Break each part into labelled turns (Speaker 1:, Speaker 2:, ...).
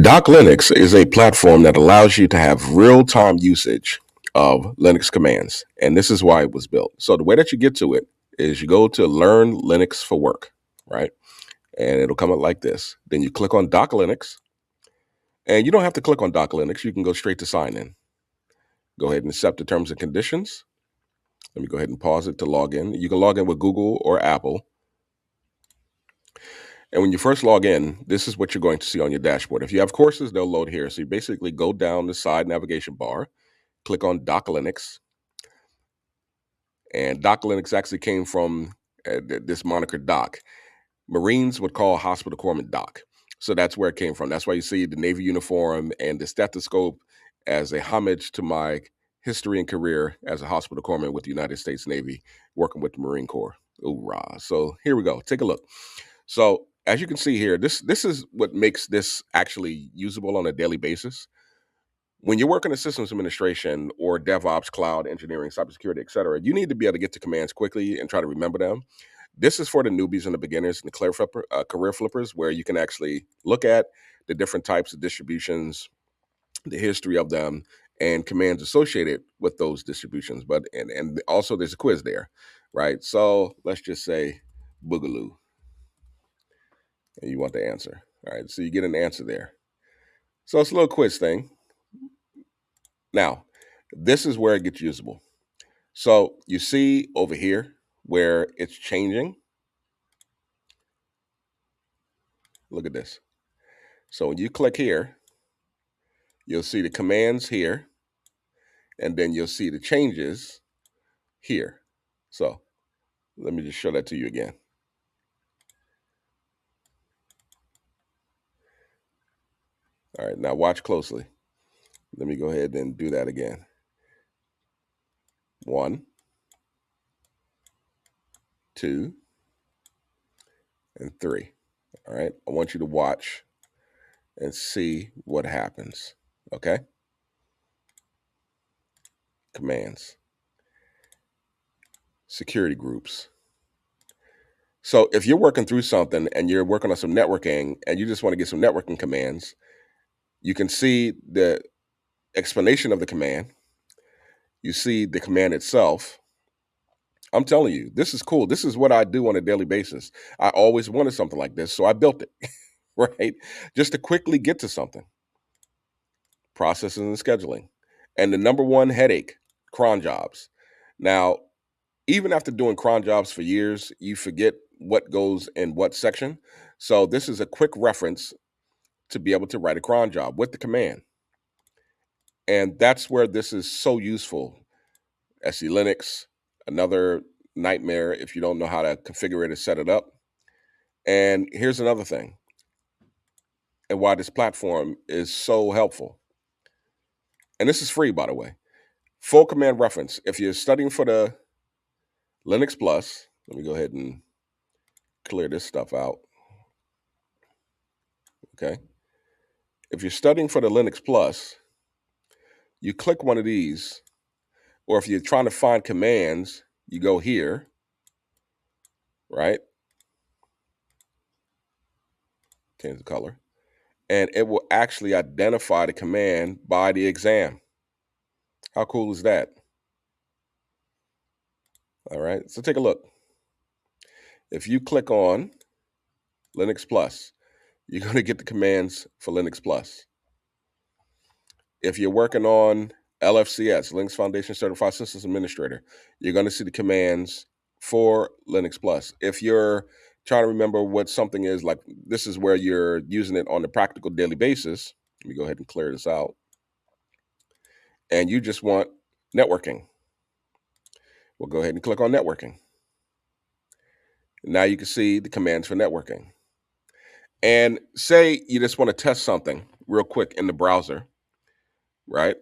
Speaker 1: Doc Linux is a platform that allows you to have real-time usage of Linux commands, and this is why it was built. So the way that you get to it is you go to Learn Linux for Work, right? And it'll come up like this. Then you click on Doc Linux, and you don't have to click on Doc Linux. You can go straight to sign in. Go ahead and accept the terms and conditions. Let me go ahead and pause it to log in. You can log in with Google or Apple. And when you first log in, this is what you're going to see on your dashboard. If you have courses, they'll load here. So you basically go down the side navigation bar, click on Doc Linux. And Doc Linux actually came from this moniker Doc. Marines would call hospital corpsman Doc. So that's where it came from. That's why you see the Navy uniform and the stethoscope as a homage to my history and career as a hospital corpsman with the United States Navy, working with the Marine Corps. Hoorah. So here we go. Take a look. So as you can see here, this is what makes this actually usable on a daily basis. When you're working in systems administration or DevOps, cloud engineering, cybersecurity, et cetera, you need to be able to get to commands quickly and try to remember them. This is for the newbies and the beginners and the career flippers, where you can actually look at the different types of distributions, the history of them, and commands associated with those distributions. But and also there's a quiz there, right? So let's just say Boogaloo, and you want the answer. All right, so you get an answer there. So it's a little quiz thing. Now, this is where it gets usable. So you see over here where it's changing. Look at this. So when you click here, you'll see the commands here, and then you'll see the changes here. So let me just show that to you again. All right, now watch closely. Let me go ahead and do that again. 1, 2, and 3. All right, I want you to watch and see what happens. Okay. Commands, security groups. So if you're working through something and you're working on some networking and you just want to get some networking commands, you can see the explanation of the command. You see the command itself. I'm telling you, this is cool. This is what I do on a daily basis. I always wanted something like this, so I built it, right? Just to quickly get to something. Processing and scheduling. And the number one headache, cron jobs. Now, even after doing cron jobs for years, you forget what goes in what section. So this is a quick reference to be able to write a cron job with the command. And that's where this is so useful. SE Linux, another nightmare if you don't know how to configure it and set it up. And here's another thing, and why this platform is so helpful. And this is free, by the way. Full command reference. If you're studying for the Linux Plus, let me go ahead and clear this stuff out. Okay. If you're studying for the Linux Plus, you click one of these, or if you're trying to find commands, you go here, right? Change the color. And it will actually identify the command by the exam. How cool is that? All right, so take a look. If you click on Linux Plus, you're going to get the commands for Linux Plus. If you're working on LFCS, Linux Foundation Certified Systems Administrator, you're going to see the commands for Linux Plus. If you're trying to remember what something is, like this is where you're using it on a practical daily basis. Let me go ahead and clear this out. And you just want networking. We'll go ahead and click on networking. Now you can see the commands for networking. And say you just want to test something real quick in the browser, right?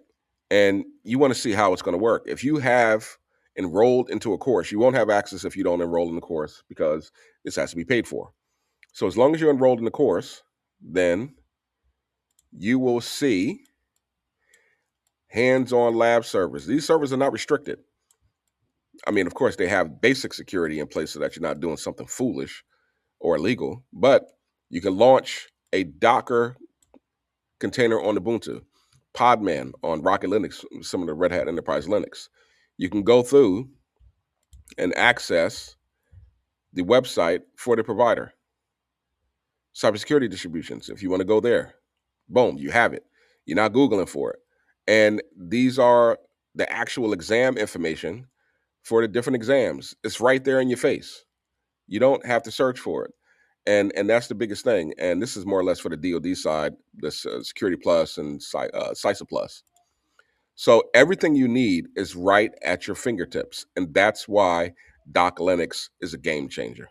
Speaker 1: And you want to see how it's going to work. If you have enrolled into a course, you won't have access if you don't enroll in the course, because this has to be paid for. So as long as you're enrolled in the course, then you will see hands-on lab servers. These servers are not restricted. I mean, of course, they have basic security in place so that you're not doing something foolish or illegal, but you can launch a Docker Container on Ubuntu, Podman on Rocket Linux, some of the Red Hat Enterprise Linux. You can go through and access the website for the provider. Cybersecurity distributions, if you want to go there, boom, you have it. You're not Googling for it. And these are the actual exam information for the different exams. It's right there in your face. You don't have to search for it. And that's the biggest thing. And this is more or less for the DoD side, this Security Plus and CISA Plus. So everything you need is right at your fingertips. And that's why Doc Linux is a game changer.